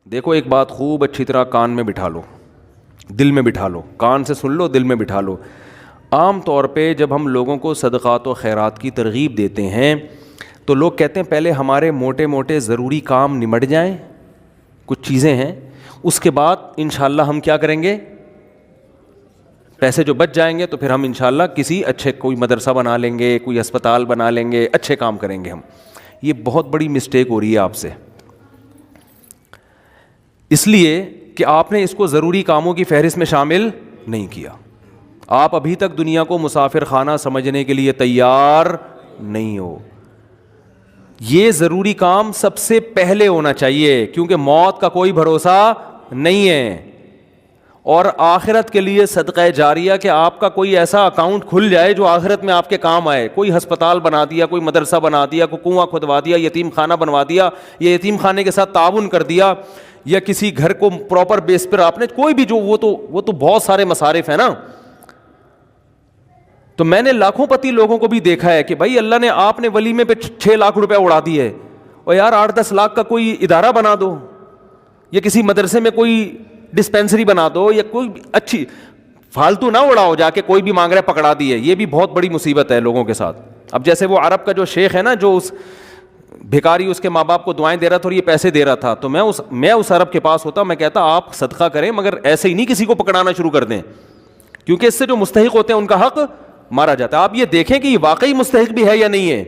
دیکھو ایک بات خوب اچھی طرح کان میں بٹھا لو، دل میں بٹھا لو، کان سے سن لو، دل میں بٹھا لو. عام طور پہ جب ہم لوگوں کو صدقات و خیرات کی ترغیب دیتے ہیں تو لوگ کہتے ہیں پہلے ہمارے موٹے موٹے ضروری کام نمٹ جائیں، کچھ چیزیں ہیں، اس کے بعد انشاءاللہ ہم کیا کریں گے، پیسے جو بچ جائیں گے تو پھر ہم انشاءاللہ کسی اچھے کوئی مدرسہ بنا لیں گے، کوئی ہسپتال بنا لیں گے، اچھے کام کریں گے ہم. یہ بہت بڑی مسٹیک ہو رہی ہے آپ سے، اس لیے کہ آپ نے اس کو ضروری کاموں کی فہرست میں شامل نہیں کیا. آپ ابھی تک دنیا کو مسافر خانہ سمجھنے کے لیے تیار نہیں ہو. یہ ضروری کام سب سے پہلے ہونا چاہیے کیونکہ موت کا کوئی بھروسہ نہیں ہے. اور آخرت کے لیے صدقہ جاریہ کہ آپ کا کوئی ایسا اکاؤنٹ کھل جائے جو آخرت میں آپ کے کام آئے. کوئی ہسپتال بنا دیا، کوئی مدرسہ بنا دیا، کوئی کنواں کھدوا دیا، یتیم خانہ بنوا دیا، یا یتیم خانے کے ساتھ تعاون کر دیا، یا کسی گھر کو پراپر بیس پر آپ نے کوئی بھی جو وہ تو بہت سارے مصارف ہیں نا. تو میں نے لاکھوں پتی لوگوں کو بھی دیکھا ہے کہ بھائی اللہ نے آپ نے ولیمے پہ 6 لاکھ روپے اڑا دیے، اور یار 8-10 لاکھ کا کوئی ادارہ بنا دو، یا کسی مدرسے میں کوئی ڈسپینسری بنا دو، یا کوئی اچھی فالتو نہ اڑاؤ جا کے کوئی بھی مانگ رہا ہے پکڑا دیے. یہ بھی بہت بڑی مصیبت ہے لوگوں کے ساتھ. اب جیسے وہ عرب کا جو شیخ ہے نا، جو اس بھکاری اس کے ماں باپ کو دعائیں دے رہا تھا اور یہ پیسے دے رہا تھا، تو میں اس عرب کے پاس ہوتا، میں کہتا آپ صدقہ کریں مگر ایسے ہی نہیں کسی کو پکڑانا شروع کر دیں، کیونکہ اس سے جو مستحق ہوتے ہیں ان کا حق مارا جاتا ہے. آپ یہ دیکھیں کہ یہ واقعی مستحق بھی ہے یا نہیں ہے،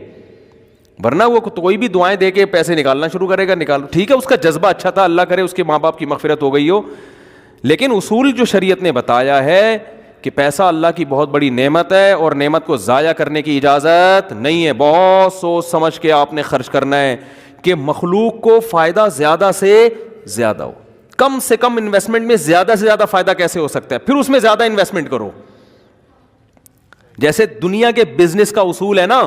ورنہ وہ کوئی بھی دعائیں دے کے پیسے نکالنا شروع کرے گا. نکالو ٹھیک ہے، اس کا جذبہ اچھا تھا، اللہ کرے اس کے ماں باپ کی مغفرت ہو گئی ہو، لیکن اصول جو شریعت نے بتایا ہے کہ پیسہ اللہ کی بہت بڑی نعمت ہے اور نعمت کو ضائع کرنے کی اجازت نہیں ہے. بہت سوچ سمجھ کے آپ نے خرچ کرنا ہے کہ مخلوق کو فائدہ زیادہ سے زیادہ ہو. کم سے کم انویسٹمنٹ میں زیادہ سے زیادہ فائدہ کیسے ہو سکتا ہے، پھر اس میں زیادہ انویسٹمنٹ کرو. جیسے دنیا کے بزنس کا اصول ہے نا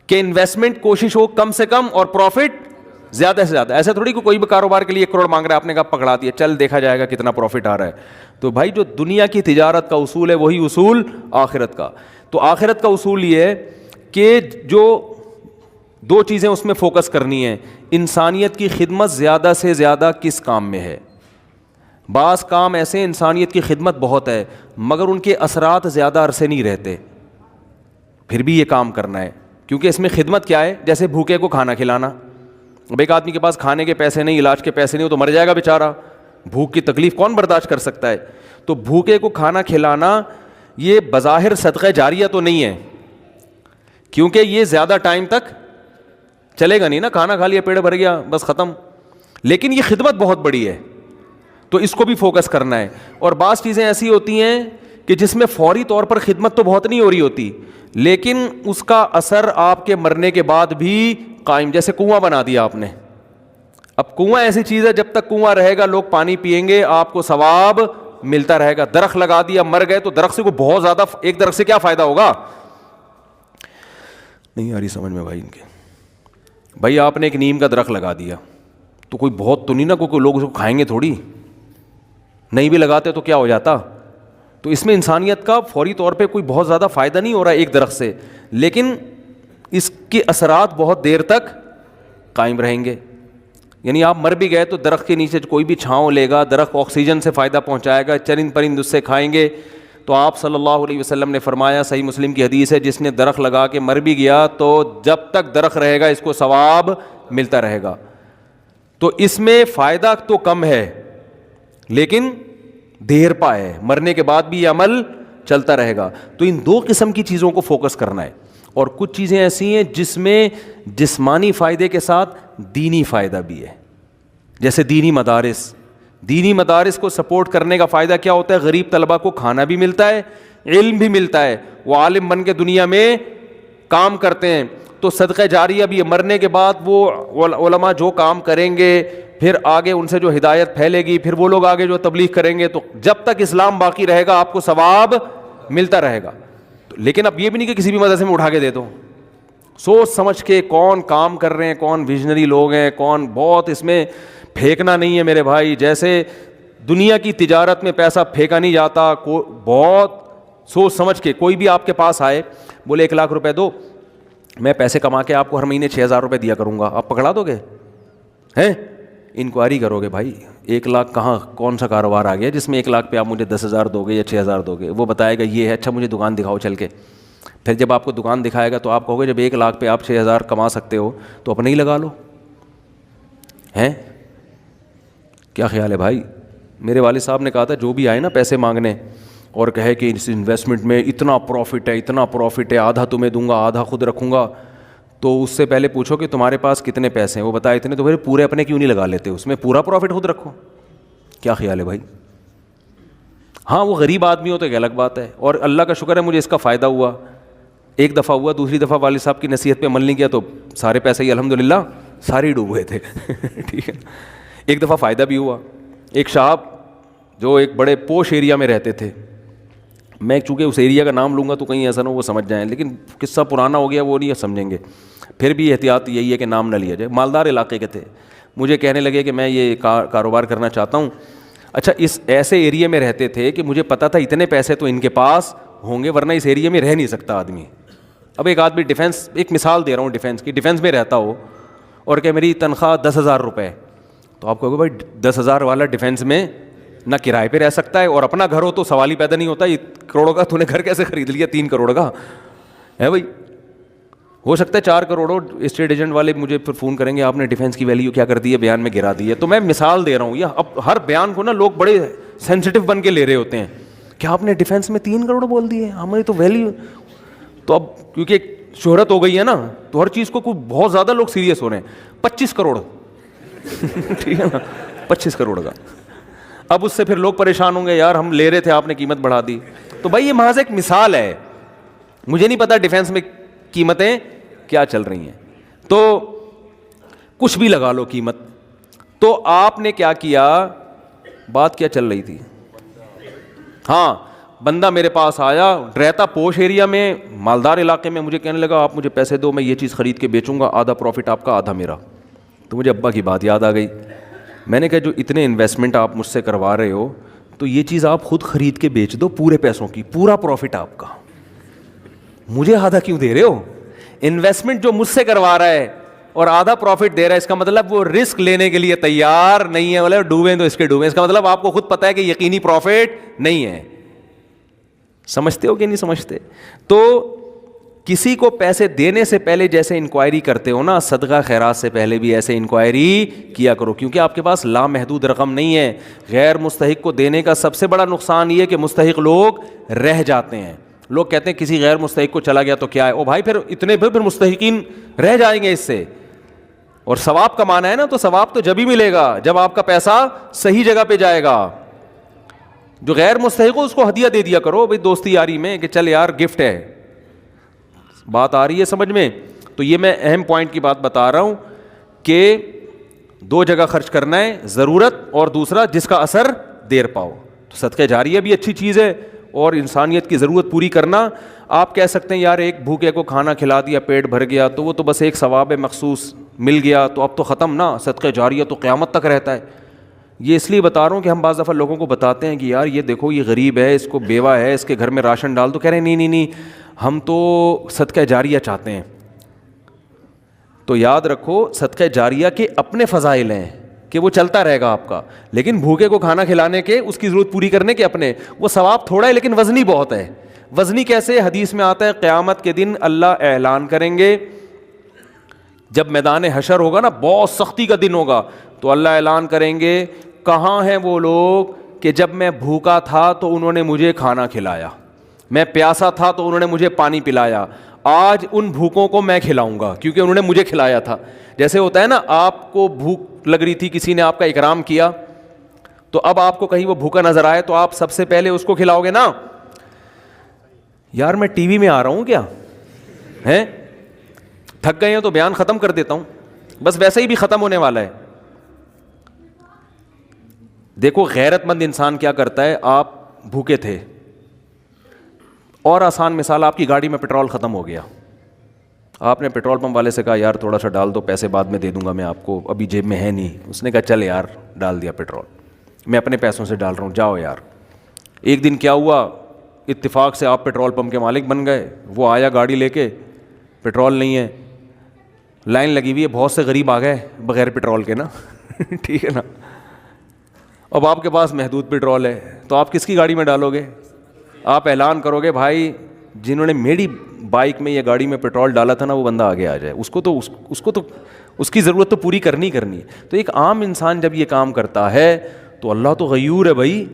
کہ انویسٹمنٹ کوشش ہو کم سے کم اور پروفٹ زیادہ سے زیادہ. ایسا تھوڑی کہ کوئی بھی کاروبار کے لیے 1 کروڑ مانگ رہا ہے، آپ نے کہا پکڑا دیا، چل دیکھا جائے گا کتنا پروفٹ آ رہا ہے. تو بھائی جو دنیا کی تجارت کا اصول ہے وہی اصول آخرت کا. تو آخرت کا اصول یہ ہے کہ جو 2 چیزیں اس میں فوکس کرنی ہے. انسانیت کی خدمت زیادہ سے زیادہ کس کام میں ہے. بعض کام ایسے انسانیت کی خدمت بہت ہے مگر ان کے اثرات زیادہ عرصے نہیں رہتے، پھر بھی یہ کام کرنا ہے کیونکہ اس میں خدمت کیا ہے. جیسے بھوکے کو کھانا کھلانا. اب ایک آدمی کے پاس کھانے کے پیسے نہیں، علاج کے پیسے نہیں، وہ تو مر جائے گا بیچارہ. بھوک کی تکلیف کون برداشت کر سکتا ہے. تو بھوکے کو کھانا کھلانا یہ بظاہر صدقہ جاریہ تو نہیں ہے کیونکہ یہ زیادہ ٹائم تک چلے گا نہیں نا. کھانا کھا لیا، پیٹ بھر گیا، بس ختم. لیکن یہ خدمت بہت بڑی ہے تو اس کو بھی فوکس کرنا ہے. اور بعض چیزیں ایسی ہوتی ہیں کہ جس میں فوری طور پر خدمت تو بہت نہیں ہو رہی ہوتی لیکن اس کا اثر آپ کے مرنے کے بعد بھی قائم. جیسے کنواں بنا دیا آپ نے. اب کنواں ایسی چیز ہے جب تک کنواں رہے گا لوگ پانی پئیں گے، آپ کو ثواب ملتا رہے گا. درخت لگا دیا، مر گئے تو درخت سے کوئی بہت زیادہ، ایک درخت سے کیا فائدہ ہوگا. نہیں آ رہی سمجھ میں بھائی ان کے. بھائی آپ نے ایک نیم کا درخت لگا دیا تو کوئی بہت تو نہیں نا، کوئی لوگ اس کو کھائیں گے تھوڑی. نہیں بھی لگاتے تو کیا ہو جاتا. تو اس میں انسانیت کا فوری طور پہ کوئی بہت زیادہ فائدہ نہیں ہو رہا ہے ایک درخت سے، لیکن اس کے اثرات بہت دیر تک قائم رہیں گے. یعنی آپ مر بھی گئے تو درخت کے نیچے کوئی بھی چھاؤں لے گا، درخت آکسیجن سے فائدہ پہنچائے گا، چرند پرند اس سے کھائیں گے. تو آپ صلی اللہ علیہ وسلم نے فرمایا، صحیح مسلم کی حدیث ہے، جس نے درخت لگا کے مر بھی گیا تو جب تک درخت رہے گا اس کو ثواب ملتا رہے گا. تو اس میں فائدہ تو کم ہے لیکن دیر پا ہے، مرنے کے بعد بھی یہ عمل چلتا رہے گا. تو ان 2 قسم کی چیزوں کو فوکس کرنا ہے. اور کچھ چیزیں ایسی ہیں جس میں جسمانی فائدے کے ساتھ دینی فائدہ بھی ہے. جیسے دینی مدارس کو سپورٹ کرنے کا فائدہ کیا ہوتا ہے. غریب طلبہ کو کھانا بھی ملتا ہے، علم بھی ملتا ہے، وہ عالم بن کے دنیا میں کام کرتے ہیں. تو صدقہ جاریہ بھی ہے. مرنے کے بعد وہ علماء جو کام کریں گے پھر آگے ان سے جو ہدایت پھیلے گی، پھر وہ لوگ آگے جو تبلیغ کریں گے، تو جب تک اسلام باقی رہے گا آپ کو ثواب ملتا رہے گا. لیکن اب یہ بھی نہیں کہ کسی بھی مدرسے میں اٹھا کے دے دو. سوچ سمجھ کے کون کام کر رہے ہیں، کون ویژنری لوگ ہیں، کون بہت اس میں پھینکنا نہیں ہے میرے بھائی. جیسے دنیا کی تجارت میں پیسہ پھینکا نہیں جاتا. بہت سوچ سمجھ کے. کوئی بھی آپ کے پاس آئے بولے 1 لاکھ روپے دو، میں پیسے کما کے آپ کو ہر مہینے 6,000 روپے دیا کروں گا، آپ پکڑا دو گے ہیں؟ انکوائری کرو گے بھائی 1 لاکھ کہاں کون سا کاروبار آ گیا جس میں 1 لاکھ پہ آپ مجھے 10,000 دو گے یا 6,000 دو گے. وہ بتائے گا یہ ہے, اچھا مجھے دکان دکھاؤ چل کے. پھر جب آپ کو دکان دکھائے گا تو آپ کہو گے جب 1 لاکھ پہ آپ 6,000 کما سکتے ہو تو اپنے ہی لگا لو. ہیں کیا خیال ہے بھائی؟ میرے والد صاحب نے کہا تھا جو بھی آئے نا پیسے مانگنے اور کہے کہ اس انویسٹمنٹ میں اتنا پروفٹ ہے, اتنا پروفٹ ہے, آدھا تمہیں دوں گا آدھا خود رکھوں گا, تو اس سے پہلے پوچھو کہ تمہارے پاس کتنے پیسے ہیں. وہ بتائے اتنے, تو پھر پورے اپنے کیوں نہیں لگا لیتے, اس میں پورا پروفٹ خود رکھو. کیا خیال ہے بھائی؟ ہاں وہ غریب آدمی ہو تو ایک الگ بات ہے, اور اللہ کا شکر ہے مجھے اس کا فائدہ ہوا. ایک دفعہ ہوا, دوسری دفعہ والد صاحب کی نصیحت پہ عمل نہیں کیا تو سارے پیسے ہی الحمدللہ سارے ہی ڈوب گئے تھے. ٹھیک ہے. ایک دفعہ فائدہ بھی ہوا. ایک صاحب جو ایک بڑے پوش ایریا میں رہتے تھے, میں چونکہ اس ایریا کا نام لوں گا تو کہیں ایسا نہ ہو وہ سمجھ جائیں, لیکن قصہ پرانا ہو گیا وہ نہیں سمجھیں گے, پھر بھی احتیاط یہی ہے کہ نام نہ لیا جائے. مالدار علاقے کے تھے. مجھے کہنے لگے کہ میں یہ کاروبار کرنا چاہتا ہوں. اچھا اس ایسے ایریا میں رہتے تھے کہ مجھے پتا تھا اتنے پیسے تو ان کے پاس ہوں گے ورنہ اس ایریا میں رہ نہیں سکتا آدمی. اب ایک آدمی ڈیفینس, ایک مثال دے رہا ہوں ڈیفینس کی, ڈیفینس میں رہتا ہو اور کہ میری تنخواہ 10,000 روپے, تو آپ کہو گے بھائی 10,000 والا ڈیفینس میں نہ کرائے پہ رہ سکتا ہے, اور اپنا گھر ہو تو سوال ہی پیدا نہیں ہوتا, 1 کروڑ کا تو نے گھر کیسے خرید لیا 3 کروڑ کا ہے بھائی. ہو سکتا ہے 4 کروڑ. اسٹیٹ ایجنٹ والے مجھے پھر فون کریں گے آپ نے ڈیفینس کی ویلیو کیا کر دی ہے, بیان میں گرا دی ہے. تو میں مثال دے رہا ہوں, یا اب ہر بیان کو نا لوگ بڑے سینسٹیو بن کے لے رہے ہوتے ہیں کہ آپ نے ڈیفینس میں 3 کروڑ بول دیے, ہماری تو ویلیو. تو اب کیونکہ شہرت ہو گئی ہے نا تو ہر چیز کو کوئی بہت زیادہ لوگ سیریس ہو رہے ہیں. 25 کروڑ ٹھیک ہے نا, 25 کروڑ کا. اب اس سے پھر لوگ پریشان ہوں گے, یار ہم لے رہے تھے آپ نے قیمت بڑھا دی. تو بھائی یہ محض ایک مثال ہے, مجھے نہیں پتا ڈیفینس میں قیمتیں کیا چل رہی ہیں, تو کچھ بھی لگا لو قیمت. تو آپ نے کیا کیا, بات کیا چل رہی تھی؟ ہاں بندہ میرے پاس آیا, رہتا پوش ایریا میں, مالدار علاقے میں, مجھے کہنے لگا آپ مجھے پیسے دو, میں یہ چیز خرید کے بیچوں گا, آدھا پروفٹ آپ کا آدھا میرا. تو مجھے ابا کی بات یاد آ گئی. میں نے کہا جو اتنے انویسٹمنٹ آپ مجھ سے کروا رہے ہو تو یہ چیز آپ خود خرید کے بیچ دو پورے پیسوں کی, پورا پروفٹ آپ کا, مجھے آدھا کیوں دے رہے ہو؟ انویسٹمنٹ جو مجھ سے کروا رہا ہے اور آدھا پروفٹ دے رہا ہے, اس کا مطلب وہ رسک لینے کے لیے تیار نہیں ہے. بولے ڈوبیں تو اس کے ڈوبیں, اس کا مطلب آپ کو خود پتا ہے کہ یقینی پروفٹ نہیں ہے. سمجھتے ہو کہ نہیں سمجھتے؟ تو کسی کو پیسے دینے سے پہلے جیسے انکوائری کرتے ہو نا, صدقہ خیرات سے پہلے بھی ایسے انکوائری کیا کرو, کیونکہ آپ کے پاس لامحدود رقم نہیں ہے. غیر مستحق کو دینے کا سب سے بڑا نقصان یہ ہے کہ مستحق لوگ رہ جاتے ہیں. لوگ کہتے ہیں کسی غیر مستحق کو چلا گیا تو کیا ہے, او بھائی پھر اتنے پھر مستحقین رہ جائیں گے اس سے, اور ثواب کمانا ہے نا تو ثواب تو جب ہی ملے گا جب آپ کا پیسہ صحیح جگہ پہ جائے گا. جو غیر مستحق ہو اس کو ہدیہ دے دیا کرو بھائی دوستی یاری میں, کہ چل یار گفٹ ہے. بات آ رہی ہے سمجھ میں؟ تو یہ میں اہم پوائنٹ کی بات بتا رہا ہوں کہ 2 جگہ خرچ کرنا ہے, ضرورت اور دوسرا جس کا اثر دیر پاؤ. تو صدقہ جاریہ بھی اچھی چیز ہے, اور انسانیت کی ضرورت پوری کرنا. آپ کہہ سکتے ہیں یار ایک بھوکے کو کھانا کھلا دیا پیٹ بھر گیا تو وہ تو بس ایک ثواب مخصوص مل گیا تو اب تو ختم نا, صدقہ جاریہ تو قیامت تک رہتا ہے. یہ اس لیے بتا رہا ہوں کہ ہم بعض دفعہ لوگوں کو بتاتے ہیں کہ یار یہ دیکھو یہ غریب ہے, اس کو بیوہ ہے, اس کے گھر میں راشن ڈال دو, کہہ رہے ہیں نہیں ہم تو صدقہ جاریہ چاہتے ہیں. تو یاد رکھو صدقہ جاریہ کے اپنے فضائل ہیں کہ وہ چلتا رہے گا آپ کا, لیکن بھوکے کو کھانا کھلانے کے, اس کی ضرورت پوری کرنے کے اپنے, وہ ثواب تھوڑا ہے لیکن وزنی بہت ہے. وزنی کیسے؟ حدیث میں آتا ہے قیامت کے دن اللہ اعلان کریں گے, جب میدان حشر ہوگا نا, بہت سختی کا دن ہوگا, تو اللہ اعلان کریں گے کہاں ہیں وہ لوگ کہ جب میں بھوکا تھا تو انہوں نے مجھے کھانا کھلایا, میں پیاسا تھا تو انہوں نے مجھے پانی پلایا, آج ان بھوکوں کو میں کھلاؤں گا کیونکہ انہوں نے مجھے کھلایا تھا. جیسے ہوتا ہے نا, آپ کو بھوک لگ رہی تھی, کسی نے آپ کا اکرام کیا, تو اب آپ کو کہیں وہ بھوکا نظر آئے تو آپ سب سے پہلے اس کو کھلاؤ گے نا. یار میں ٹی وی میں آ رہا ہوں کیا ہیں, تھک گئے ہیں تو بیان ختم کر دیتا ہوں, بس ویسے ہی بھی ختم ہونے والا ہے. دیکھو غیرت مند انسان کیا کرتا ہے, آپ بھوکے تھے اور آسان مثال, آپ کی گاڑی میں پیٹرول ختم ہو گیا, آپ نے پیٹرول پمپ والے سے کہا یار تھوڑا سا ڈال دو, پیسے بعد میں دے دوں گا میں آپ کو, ابھی جیب میں ہے نہیں. اس نے کہا چل یار ڈال دیا پیٹرول, میں اپنے پیسوں سے ڈال رہا ہوں, جاؤ یار. ایک دن کیا ہوا, اتفاق سے آپ پیٹرول پمپ کے مالک بن گئے. وہ آیا گاڑی لے کے, پیٹرول نہیں ہے, لائن لگی ہوئی ہے, بہت سے غریب آ گئے بغیر پیٹرول کے نا ٹھیک ہے نا. اب آپ کے پاس محدود پیٹرول ہے تو آپ کس کی گاڑی میں ڈالو گے؟ آپ اعلان کرو گے بھائی جنہوں نے میری بائک میں یا گاڑی میں پیٹرول ڈالا تھا نا وہ بندہ آگے آ جائے, اس کو تو اس کی ضرورت تو پوری کرنی ہے. تو ایک عام انسان جب یہ کام کرتا ہے تو اللہ تو غیور ہے بھائی,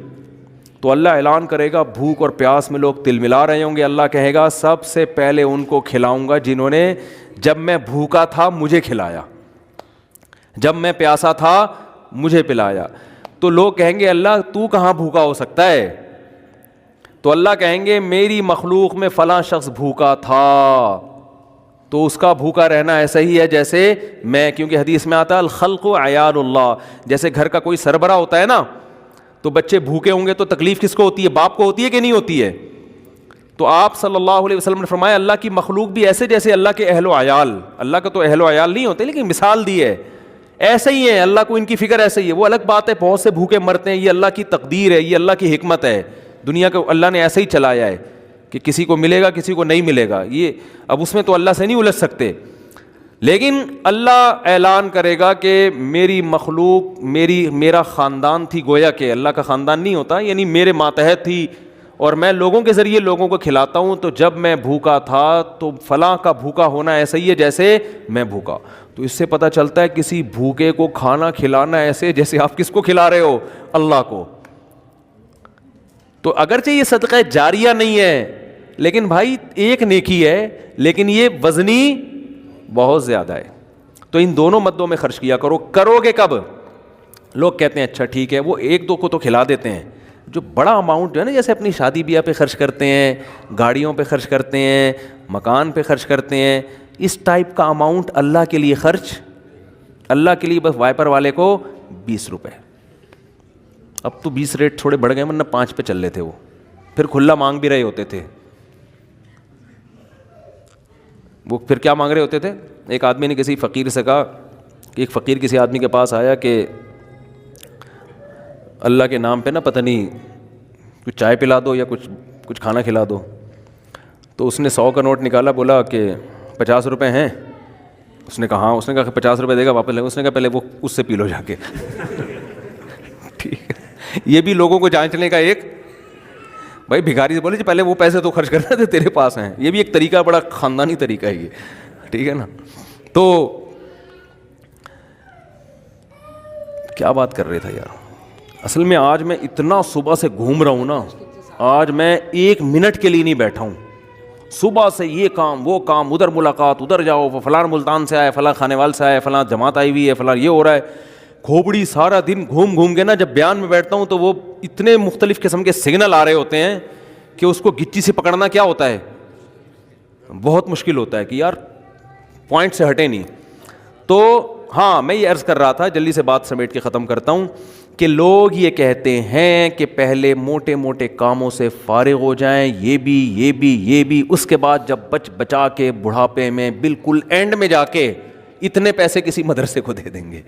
تو اللہ اعلان کرے گا بھوک اور پیاس میں لوگ تل ملا رہے ہوں گے, اللہ کہے گا سب سے پہلے ان کو کھلاؤں گا جنہوں نے جب میں بھوکا تھا مجھے کھلایا, جب میں پیاسا تھا مجھے پلایا. تو لوگ کہیں گے اللہ تو کہاں بھوکا ہو سکتا ہے؟ تو اللہ کہیں گے میری مخلوق میں فلاں شخص بھوکا تھا تو اس کا بھوکا رہنا ایسا ہی ہے جیسے میں, کیونکہ حدیث میں آتا ہے الخلق عیال اللہ, جیسے گھر کا کوئی سربراہ ہوتا ہے نا تو بچے بھوکے ہوں گے تو تکلیف کس کو ہوتی ہے؟ باپ کو ہوتی ہے کہ نہیں ہوتی ہے؟ تو آپ صلی اللہ علیہ وسلم نے فرمایا اللہ کی مخلوق بھی ایسے جیسے اللہ کے اہل و عیال, اللہ کا تو اہل و عیال نہیں ہوتے لیکن مثال دی ہے, ایسے ہی ہے. اللہ کو ان کی فکر ایسے ہی ہے. وہ الگ بات ہے بہت سے بھوکے مرتے ہیں, یہ اللہ کی تقدیر ہے, یہ اللہ کی حکمت ہے, دنیا کو اللہ نے ایسے ہی چلایا ہے کہ کسی کو ملے گا کسی کو نہیں ملے گا. یہ اب اس میں تو اللہ سے نہیں الجھ سکتے, لیکن اللہ اعلان کرے گا کہ میری مخلوق میرا خاندان تھی, گویا کہ اللہ کا خاندان نہیں ہوتا, یعنی میرے ماتحت تھی اور میں لوگوں کے ذریعے لوگوں کو کھلاتا ہوں. تو جب میں بھوکا تھا تو فلاں کا بھوکا ہونا ایسا ہی ہے جیسے میں بھوکا. تو اس سے پتہ چلتا ہے کسی بھوکے کو کھانا کھلانا ایسے جیسے آپ کس کو کھلا رہے ہو؟ اللہ کو. تو اگرچہ یہ صدقہ جاریہ نہیں ہے لیکن بھائی ایک نیکی ہے, لیکن یہ وزنی بہت زیادہ ہے. تو ان دونوں مدوں میں خرچ کیا کرو. کرو گے کب؟ لوگ کہتے ہیں اچھا ٹھیک ہے, وہ ایک دو کو تو کھلا دیتے ہیں, جو بڑا اماؤنٹ جو ہے نا جیسے اپنی شادی بیاہ پہ خرچ کرتے ہیں, گاڑیوں پہ خرچ کرتے ہیں, مکان پہ خرچ کرتے ہیں, اس ٹائپ کا اماؤنٹ اللہ کے لیے خرچ, اللہ کے لیے بس وائپر والے کو 20 روپے. اب تو 20 ریٹ تھوڑے بڑھ گئے ورنہ 5 پہ چل رہے تھے, وہ پھر کھلا مانگ بھی رہے ہوتے تھے. وہ پھر کیا مانگ رہے ہوتے تھے؟ ایک آدمی نے کسی فقیر سے کہا کہ ایک فقیر کسی آدمی کے پاس آیا کہ اللہ کے نام پہ نا پتہ نہیں کچھ چائے پلا دو یا کچھ کھانا کھلا دو. تو اس نے 100 کا نوٹ نکالا, بولا کہ 50 روپے ہیں. اس نے کہا ہاں. اس نے کہا کہ 50 روپے دے گا واپس لے گا. اس نے کہا پہلے وہ اس سے پی لو جا کے. ٹھیک ہے, یہ بھی لوگوں کو جانچنے کا ایک, بھائی بھکاری سے بولے پہلے وہ پیسے تو خرچ کرنا تھے تیرے پاس ہیں, یہ بھی ایک طریقہ, بڑا خاندانی طریقہ ہے یہ. ٹھیک ہے نا. تو کیا بات کر رہے تھا یار, اصل میں آج میں اتنا صبح سے گھوم رہا ہوں نا, آج میں 1 منٹ کے لیے نہیں بیٹھا ہوں. صبح سے یہ کام وہ کام, ادھر ملاقات, ادھر جاؤ, فلاں ملتان سے آئے, فلاں کھانے وال سے آئے, فلاں جماعت آئی ہوئی ہے, فلاں یہ ہو رہا ہے. کھوپڑی سارا دن گھوم کے نا جب بیان میں بیٹھتا ہوں تو وہ اتنے مختلف قسم کے سگنل آ رہے ہوتے ہیں کہ اس کو گچی سے پکڑنا کیا ہوتا ہے, بہت مشکل ہوتا ہے کہ یار پوائنٹ سے ہٹے نہیں. تو ہاں میں یہ عرض کر رہا تھا, جلدی سے بات سمیٹ کے ختم کرتا ہوں, کہ لوگ یہ کہتے ہیں کہ پہلے موٹے موٹے کاموں سے فارغ ہو جائیں, یہ بھی, اس کے بعد جب بچا کے بڑھاپے میں بالکل اینڈ میں جا کے اتنے پیسے کسی مدرسے کو دے دیں گے.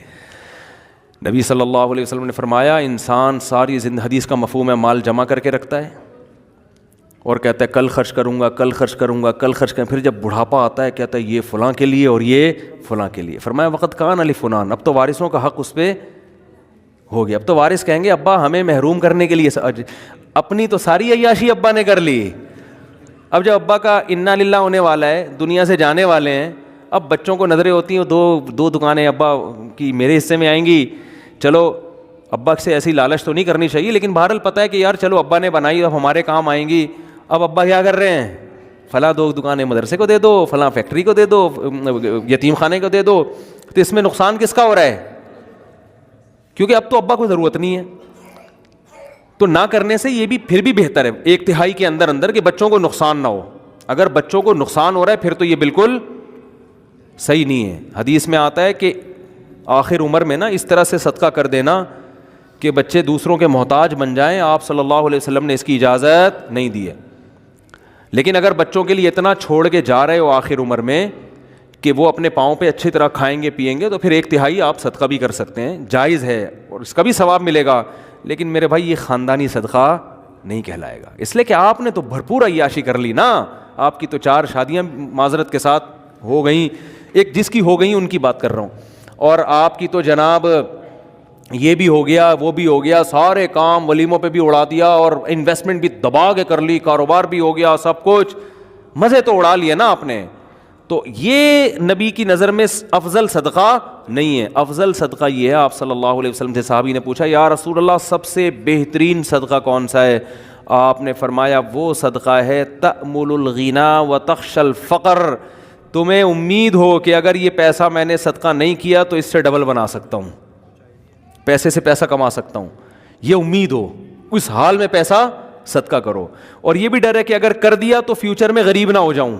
نبی صلی اللہ علیہ وسلم نے فرمایا انسان ساری زندگی, حدیث کا مفہوم ہے, مال جمع کر کے رکھتا ہے اور کہتا ہے کل خرچ کروں گا, کل خرچ کروں گا, کل خرچ کریں. پھر جب بڑھاپا آتا ہے کہتا ہے یہ فلاں کے لیے اور یہ فلاں کے لیے. فرمایا وقت کان علی فلان, اب تو وارثوں کا حق اس پہ ہو گیا. اب تو وارث کہیں گے ابا ہمیں محروم کرنے کے لیے, اپنی تو ساری عیاشی ابا نے کر لی. اب جب ابا کا انا للہ ہونے والا ہے, دنیا سے جانے والے ہیں, اب بچوں کو نظریں ہوتی ہیں دو دکانیں ابا کی میرے حصے میں آئیں گی. چلو ابا سے ایسی لالچ تو نہیں کرنی چاہیے, لیکن بہرحال پتہ ہے کہ یار چلو ابا نے بنائی, اب ہمارے کام آئیں گی. اب ابا کیا کر رہے ہیں, فلاں 2 دکانیں مدرسے کو دے دو, فلاں فیکٹری کو دے دو, یتیم خانے کو دے دو. تو اس میں نقصان کس کا ہو رہا ہے؟ کیونکہ اب تو ابا کو ضرورت نہیں ہے. تو نہ کرنے سے یہ بھی پھر بھی بہتر ہے 1/3 کے اندر کہ بچوں کو نقصان نہ ہو. اگر بچوں کو نقصان ہو رہا ہے پھر تو یہ بالکل صحیح نہیں ہے. حدیث میں آتا ہے کہ آخر عمر میں نا اس طرح سے صدقہ کر دینا کہ بچے دوسروں کے محتاج بن جائیں. آپ صلی اللہ علیہ وسلم نے اس کی اجازت نہیں دی ہے. لیکن اگر بچوں کے لیے اتنا چھوڑ کے جا رہے ہو آخر عمر میں کہ وہ اپنے پاؤں پہ اچھی طرح کھائیں گے پیئیں گے, تو پھر 1/3 آپ صدقہ بھی کر سکتے ہیں, جائز ہے اور اس کا بھی ثواب ملے گا. لیکن میرے بھائی یہ خاندانی صدقہ نہیں کہلائے گا, اس لیے کہ آپ نے تو بھرپور عیاشی کر لی نا. آپ کی تو 4 شادیاں معذرت کے ساتھ ہو گئیں, ایک جس کی ہو گئیں ان کی بات کر رہا ہوں, اور آپ کی تو جناب یہ بھی ہو گیا وہ بھی ہو گیا, سارے کام ولیموں پہ بھی اڑا دیا اور انویسٹمنٹ بھی دبا کے کر لی, کاروبار بھی ہو گیا, سب کچھ مزے تو اڑا لیے نا آپ نے. تو یہ نبی کی نظر میں افضل صدقہ نہیں ہے. افضل صدقہ یہ ہے, آپ صلی اللہ علیہ وسلم سے صحابی نے پوچھا یا رسول اللہ سب سے بہترین صدقہ کون سا ہے؟ آپ نے فرمایا وہ صدقہ ہے تأمل الغنا و تخشى الفقر, تمہیں امید ہو کہ اگر یہ پیسہ میں نے صدقہ نہیں کیا تو اس سے ڈبل بنا سکتا ہوں, پیسے سے پیسہ کما سکتا ہوں, یہ امید ہو, اس حال میں پیسہ صدقہ کرو. اور یہ بھی ڈر ہے کہ اگر کر دیا تو فیوچر میں غریب نہ ہو جاؤں.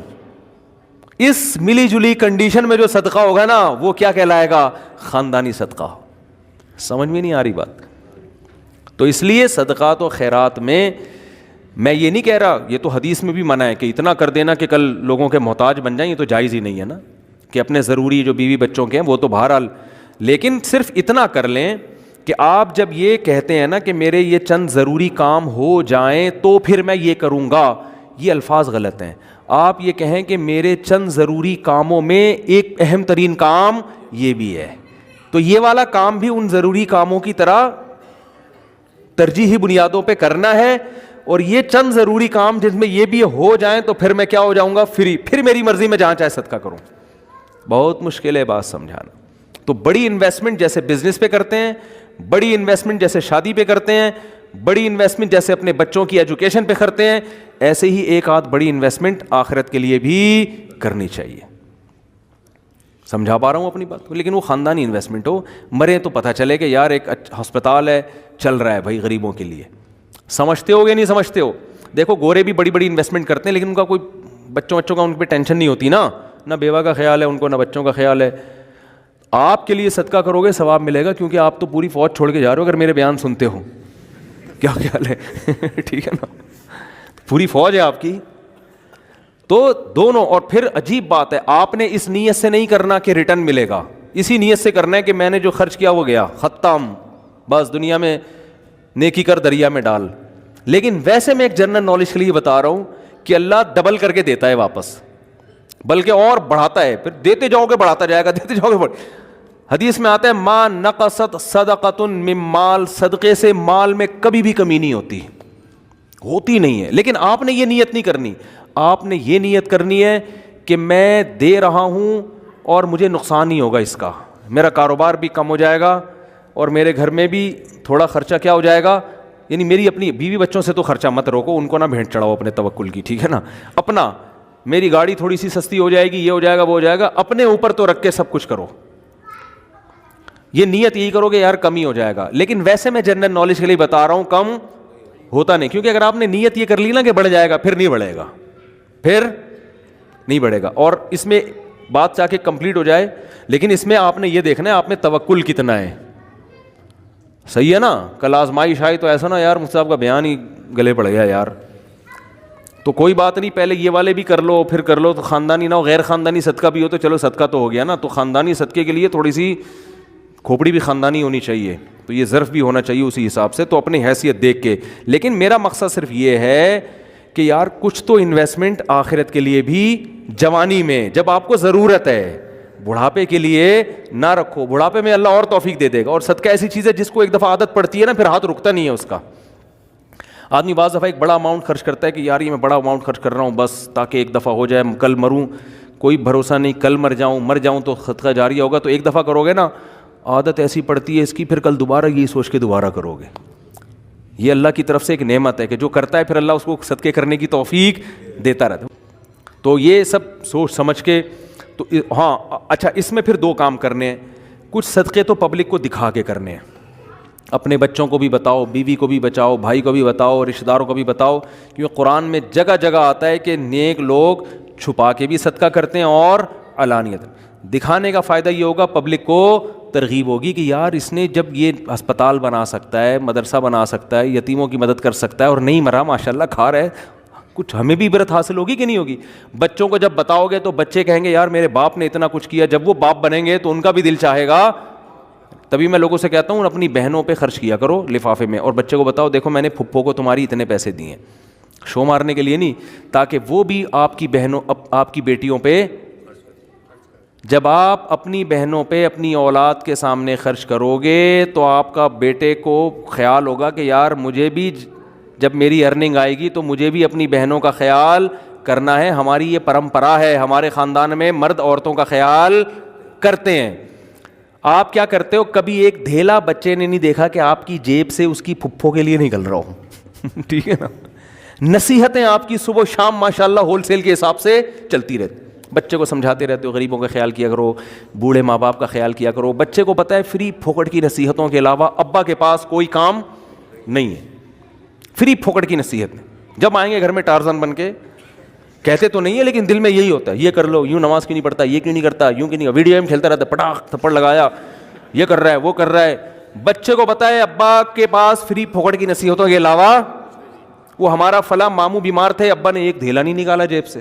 اس ملی جلی کنڈیشن میں جو صدقہ ہوگا نا وہ کیا کہلائے گا؟ خاندانی صدقہ. سمجھ میں نہیں آ رہی بات؟ تو اس لیے صدقات و خیرات میں یہ نہیں کہہ رہا, یہ تو حدیث میں بھی منع ہے کہ اتنا کر دینا کہ کل لوگوں کے محتاج بن جائیں, یہ تو جائز ہی نہیں ہے نا, کہ اپنے ضروری جو بیوی بچوں کے ہیں وہ تو بہرحال, لیکن صرف اتنا کر لیں کہ آپ جب یہ کہتے ہیں نا کہ میرے یہ چند ضروری کام ہو جائیں تو پھر میں یہ کروں گا, یہ الفاظ غلط ہیں. آپ یہ کہیں کہ میرے چند ضروری کاموں میں ایک اہم ترین کام یہ بھی ہے, تو یہ والا کام بھی ان ضروری کاموں کی طرح ترجیحی بنیادوں پہ کرنا ہے, اور یہ چند ضروری کام جس میں یہ بھی ہو جائیں تو پھر میں کیا ہو جاؤں گا؟ فری, پھر میری مرضی میں جہاں چاہے صدقہ کروں. بہت مشکل ہے بات سمجھانا. تو بڑی انویسٹمنٹ جیسے بزنس پہ کرتے ہیں, بڑی انویسٹمنٹ جیسے شادی پہ کرتے ہیں, بڑی انویسٹمنٹ جیسے اپنے بچوں کی ایجوکیشن پہ کرتے ہیں, ایسے ہی ایک آدھ بڑی انویسٹمنٹ آخرت کے لیے بھی کرنی چاہیے. سمجھا پا رہا ہوں اپنی بات کو؟ لیکن وہ خاندانی انویسٹمنٹ ہو, مرے تو پتہ چلے کہ یار ایک ہسپتال ہے چل رہا ہے بھائی غریبوں کے لیے. سمجھتے ہو یا نہیں سمجھتے ہو؟ دیکھو گورے بھی بڑی بڑی انویسٹمنٹ کرتے ہیں لیکن ان کا کوئی بچوں کا ان پہ ٹینشن نہیں ہوتی نا, نہ بیوہ کا خیال ہے ان کو, نہ بچوں کا خیال ہے. آپ کے لیے صدقہ کرو گے ثواب ملے گا, کیونکہ آپ تو پوری فوج چھوڑ کے جا رہے ہو اگر میرے بیان سنتے ہو. کیا خیال ہے؟ ٹھیک ہے نا, پوری فوج ہے آپ کی. تو دونوں. اور پھر عجیب بات ہے, آپ نے اس نیت سے نہیں کرنا کہ ریٹرن ملے گا, اسی نیت سے کرنا ہے کہ میں نے جو خرچ کیا وہ گیا, ختم, بس دنیا میں نیکی کر دریا میں ڈال. لیکن ویسے میں ایک جنرل نالج کے لیے بتا رہا ہوں کہ اللہ ڈبل کر کے دیتا ہے واپس, بلکہ اور بڑھاتا ہے, پھر دیتے جاؤ گے بڑھاتا جائے گا, دیتے جاؤ گے حدیث میں آتا ہے ما نقصت صدقۃ من مال, صدقے سے مال میں کبھی بھی کمی نہیں ہوتی نہیں ہے. لیکن آپ نے یہ نیت نہیں کرنی, آپ نے یہ نیت کرنی ہے کہ میں دے رہا ہوں اور مجھے نقصان نہیں ہوگا اس کا, میرا کاروبار بھی کم ہو جائے گا اور میرے گھر میں بھی تھوڑا خرچہ کیا ہو جائے گا. یعنی میری اپنی بیوی بچوں سے تو خرچہ مت روکو, ان کو نہ بھینٹ چڑھاؤ اپنے توکل کی, ٹھیک ہے نا. اپنا میری گاڑی تھوڑی سی سستی ہو جائے گی, یہ ہو جائے گا وہ ہو جائے گا, اپنے اوپر تو رکھ کے سب کچھ کرو. یہ نیت یہی کرو کہ یار کم ہی ہو جائے گا. لیکن ویسے میں جنرل نالج کے لیے بتا رہا ہوں کم ہوتا نہیں, کیونکہ اگر آپ نے نیت یہ کر لی نا کہ بڑھ جائے گا, پھر نہیں بڑھے گا, پھر نہیں بڑھے گا. اور اس میں بات چاہ کے کمپلیٹ ہو جائے, لیکن اس میں آپ نے یہ دیکھنا ہے آپ میں توکل کتنا ہے. صحیح ہے نا. کل آزمائش آئی تو ایسا نا یار مفتی صاحب کا بیان ہی گلے پڑ گیا یار, تو کوئی بات نہیں, پہلے یہ والے بھی کر لو پھر کر لو, تو خاندانی نہ ہو, غیر خاندانی صدقہ بھی ہو تو چلو صدقہ تو ہو گیا نا. تو خاندانی صدقے کے لیے تھوڑی سی کھوپڑی بھی خاندانی ہونی چاہیے, تو یہ ظرف بھی ہونا چاہیے اسی حساب سے, تو اپنی حیثیت دیکھ کے. لیکن میرا مقصد صرف یہ ہے کہ یار کچھ تو انویسٹمنٹ آخرت کے لیے بھی جوانی میں جب آپ کو ضرورت ہے, بڑھاپے کے لیے نہ رکھو. بڑھاپے میں اللہ اور توفیق دے دے گا. اور صدقہ ایسی چیز ہے جس کو ایک دفعہ عادت پڑتی ہے نا پھر ہاتھ رکتا نہیں ہے اس کا. آدمی بعض دفعہ ایک بڑا اماؤنٹ خرچ کرتا ہے کہ یار یہ میں بڑا اماؤنٹ خرچ کر رہا ہوں بس تاکہ ایک دفعہ ہو جائے, کل مروں, کوئی بھروسہ نہیں, کل مر جاؤں تو صدقہ جاریہ ہوگا. تو ایک دفعہ کرو گے نا, عادت ایسی پڑتی ہے اس کی, پھر کل دوبارہ یہی سوچ کے دوبارہ کرو گے. یہ اللہ کی طرف سے ایک نعمت ہے کہ جو کرتا ہے پھر اللہ اس کو صدقے کرنے کی توفیق دیتا رہتا. تو یہ سب سوچ سمجھ کے. تو ہاں اچھا, اس میں پھر دو کام کرنے ہیں. کچھ صدقے تو پبلک کو دکھا کے کرنے ہیں, اپنے بچوں کو بھی بتاؤ, بیوی کو بھی بچاؤ, بھائی کو بھی بتاؤ, رشتہ داروں کو بھی بتاؤ, کیونکہ قرآن میں جگہ جگہ آتا ہے کہ نیک لوگ چھپا کے بھی صدقہ کرتے ہیں اور علانیت. دکھانے کا فائدہ یہ ہوگا پبلک کو ترغیب ہوگی کہ یار اس نے جب یہ ہسپتال بنا سکتا ہے, مدرسہ بنا سکتا ہے, یتیموں کی مدد کر سکتا ہے اور نہیں مرا, ماشاء اللہ کھا رہا ہے, کچھ ہمیں بھی عبرت حاصل ہوگی کہ نہیں ہوگی. بچوں کو جب بتاؤ گے تو بچے کہیں گے یار میرے باپ نے اتنا کچھ کیا, جب وہ باپ بنیں گے تو ان کا بھی دل چاہے گا. تبھی میں لوگوں سے کہتا ہوں اپنی بہنوں پہ خرچ کیا کرو لفافے میں, اور بچے کو بتاؤ دیکھو میں نے پھپھو کو تمہاری اتنے پیسے دیے ہیں, شو مارنے کے لیے نہیں, تاکہ وہ بھی آپ کی بہنوں آپ کی بیٹیوں پہ جب آپ اپنی بہنوں پہ اپنی اولاد کے سامنے خرچ کرو گے تو آپ کا بیٹے کو خیال ہوگا کہ یار مجھے بھی جب میری ارننگ آئے گی تو مجھے بھی اپنی بہنوں کا خیال کرنا ہے. ہماری یہ پرمپرا ہے, ہمارے خاندان میں مرد عورتوں کا خیال کرتے ہیں. آپ کیا کرتے ہو, کبھی ایک دھیلا بچے نے نہیں دیکھا کہ آپ کی جیب سے اس کی پھپھو کے لیے نکل رہا ہو. ٹھیک ہے نا. نصیحتیں آپ کی صبح شام ماشاءاللہ ہول سیل کے حساب سے چلتی رہتی. بچے کو سمجھاتے رہتے ہو غریبوں کا خیال کیا کرو, بوڑھے ماں باپ کا خیال کیا کرو. بچے کو پتہ ہے فری پھوکٹ کی نصیحتوں کے علاوہ ابا کے پاس کوئی کام نہیں ہے. فری پھوکٹ کی نصیحت. جب آئیں گے گھر میں ٹارزن بن کے, کہتے تو نہیں ہے لیکن دل میں یہی ہوتا ہے, یہ کر لو, یوں نماز کیوں نہیں پڑھتا, یہ کیوں نہیں کرتا, یوں کیوں نہیں, ویڈیو گیم کھیلتا رہتا, پٹاخ تھپڑ لگایا, یہ کر رہا ہے وہ کر رہا ہے. بچے کو پتہ ہے ابا کے پاس فری پھوکٹ کی نصیحتوں کے علاوہ, وہ ہمارا فلاں ماموں بیمار تھے, ابا نے ایک دھیلا نہیں نکالا جیب سے.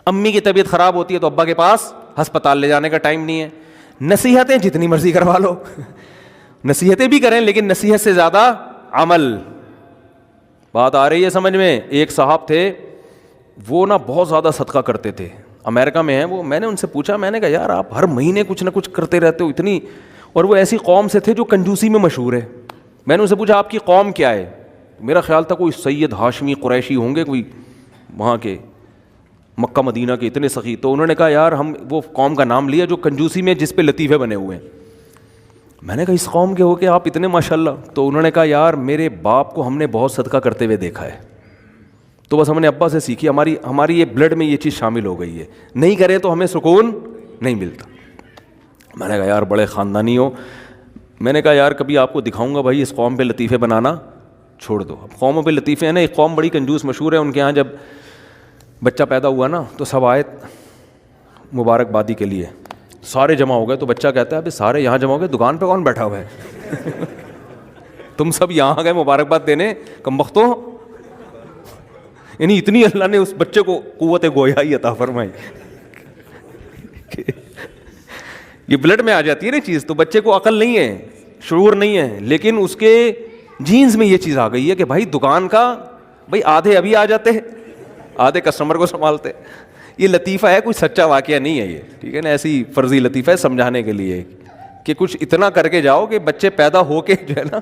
امی کی طبیعت خراب ہوتی ہے تو ابا کے پاس ہسپتال لے جانے کا ٹائم نہیں ہے. نصیحتیں جتنی مرضی کروا لو, نصیحتیں بھی کریں لیکن نصیحت سے زیادہ عمل. بات آ رہی ہے سمجھ میں. ایک صاحب تھے, وہ نا بہت زیادہ صدقہ کرتے تھے, امریکہ میں ہیں وہ. میں نے ان سے پوچھا, میں نے کہا یار آپ ہر مہینے کچھ نہ کچھ کرتے رہتے ہو اتنی, اور وہ ایسی قوم سے تھے جو کنجوسی میں مشہور ہے. میں نے ان سے پوچھا آپ کی قوم کیا ہے؟ میرا خیال تھا کوئی سید ہاشمی قریشی ہوں گے, کوئی وہاں کے مکہ مدینہ کے اتنے سخی. تو انہوں نے کہا یار ہم وہ قوم کا نام لیا جو کنجوسی میں جس پہ لطیفے بنے ہوئے ہیں. میں نے کہا اس قوم کے ہو کے آپ اتنے ماشاءاللہ؟ تو انہوں نے کہا یار میرے باپ کو ہم نے بہت صدقہ کرتے ہوئے دیکھا ہے, تو بس ہم نے ابا سے سیکھی, ہماری یہ بلڈ میں یہ چیز شامل ہو گئی ہے, نہیں کریں تو ہمیں سکون نہیں ملتا. میں نے کہا یار بڑے خاندانی ہو. میں نے کہا یار کبھی آپ کو دکھاؤں گا بھائی اس قوم پہ لطیفے بنانا چھوڑ دو. اب قوموں پہ لطیفے ہیں نا, ایک قوم بڑی کنجوس مشہور ہے, ان کے ہاں جب بچہ پیدا ہوا نا تو سب آئے مبارکبادی کے لیے, سارے جمع ہو گئے. تو بچہ کہتا ہے ابھی سارے یہاں جمع ہو گئے, دکان پہ کون بیٹھا ہوا ہے؟ تم سب یہاں گئے مبارکباد دینے کمبختوں. یعنی اتنی اللہ نے اس بچے کو قوت گویائی عطا فرمائی. یہ بلڈ میں آ جاتی ہے نا چیز, تو بچے کو عقل نہیں ہے, شعور نہیں ہے, لیکن اس کے جینز میں یہ چیز آ گئی ہے کہ بھائی دکان کا بھائی آدھے ابھی آ جاتے ہیں, آدھے کسٹمر کو سنبھالتے. یہ لطیفہ ہے, کوئی سچا واقعہ نہیں ہے یہ, ٹھیک ہے نا, ایسی فرضی لطیفہ ہے سمجھانے کے لیے کہ کچھ اتنا کر کے جاؤ کہ بچے پیدا ہو کے جو ہے نا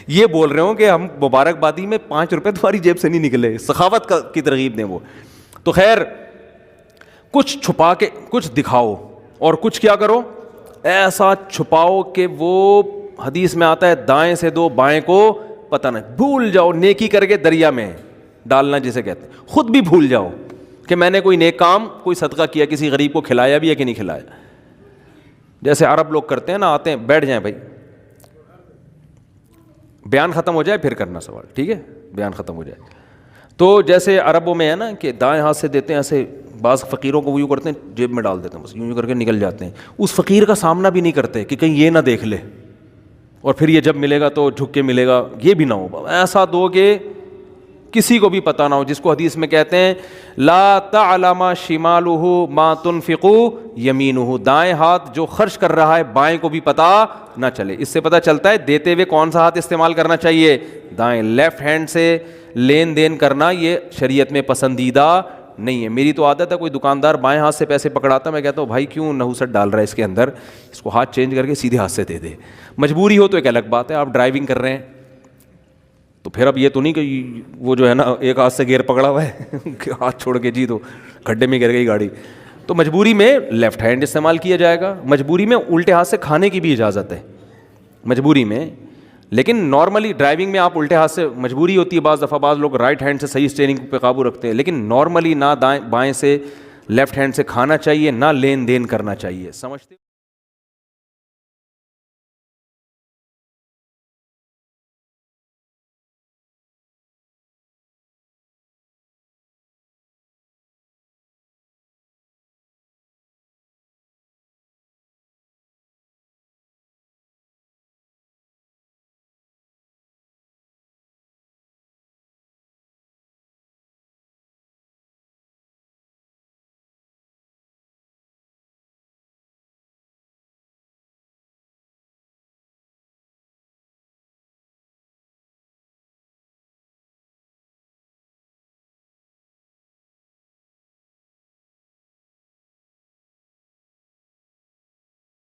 یہ بول رہے ہوں کہ ہم مبارکبادی میں 5 روپے تمہاری جیب سے نہیں نکلے. سخاوت کی ترغیب دیں وہ. تو خیر کچھ چھپا کے کچھ دکھاؤ, اور کچھ کیا کرو ایسا چھپاؤ کہ وہ حدیث میں آتا ہے دائیں سے دو بائیں کو پتہ نہ, بھول جاؤ. نیکی کر کے دریا میں ڈالنا جسے کہتے ہیں, خود بھی بھول جاؤ کہ میں نے کوئی نیک کام کوئی صدقہ کیا, کسی غریب کو کھلایا بھی ہے کہ نہیں کھلایا. جیسے عرب لوگ کرتے ہیں نا, آتے ہیں بیٹھ جائیں بھائی, بیان ختم ہو جائے پھر کرنا سوال, ٹھیک ہے, بیان ختم ہو جائے. تو جیسے عربوں میں ہے نا کہ دائیں ہاتھ سے دیتے ہیں ایسے, بعض فقیروں کو وہ یوں کرتے ہیں جیب میں ڈال دیتے ہیں, بس یوں کر کے نکل جاتے ہیں. اس فقیر کا سامنا بھی نہیں کرتے کہ کہیں یہ نہ دیکھ لے, اور پھر یہ جب ملے گا تو جھک کے ملے گا, یہ بھی نہ ہو. ایسا دو کہ کسی کو بھی پتہ نہ ہو, جس کو حدیث میں کہتے ہیں لا تعلم شمالہ ما تنفق یمینہ, دائیں ہاتھ جو خرچ کر رہا ہے بائیں کو بھی پتہ نہ چلے. اس سے پتہ چلتا ہے دیتے ہوئے کون سا ہاتھ استعمال کرنا چاہیے, دائیں. لیفٹ ہینڈ سے لین دین کرنا یہ شریعت میں پسندیدہ نہیں ہے. میری تو عادت ہے, کوئی دکاندار بائیں ہاتھ سے پیسے پکڑاتا, میں کہتا ہوں بھائی کیوں نحوست ڈال رہا ہے اس کے اندر, اس کو ہاتھ چینج کر کے سیدھے ہاتھ سے دے دے. مجبوری ہو تو ایک الگ بات ہے, آپ ڈرائیونگ کر رہے ہیں تو پھر اب یہ تو نہیں کہ وہ جو ہے نا ایک ہاتھ سے گیئر پکڑا ہوا ہے کہ ہاتھ چھوڑ کے جی تو کھڈے میں گر گئی گاڑی, تو مجبوری میں لیفٹ ہینڈ استعمال کیا جائے گا. مجبوری میں الٹے ہاتھ سے کھانے کی بھی اجازت ہے مجبوری میں, لیکن نارملی ڈرائیونگ میں آپ الٹے ہاتھ سے مجبوری ہوتی ہے, بعض دفعہ بعض لوگ رائٹ ہینڈ سے صحیح اسٹیئرنگ پہ قابو رکھتے ہیں, لیکن نارملی نہ دائیں بائیں سے لیفٹ ہینڈ سے کھانا چاہیے, نہ لین دین کرنا چاہیے. سمجھتے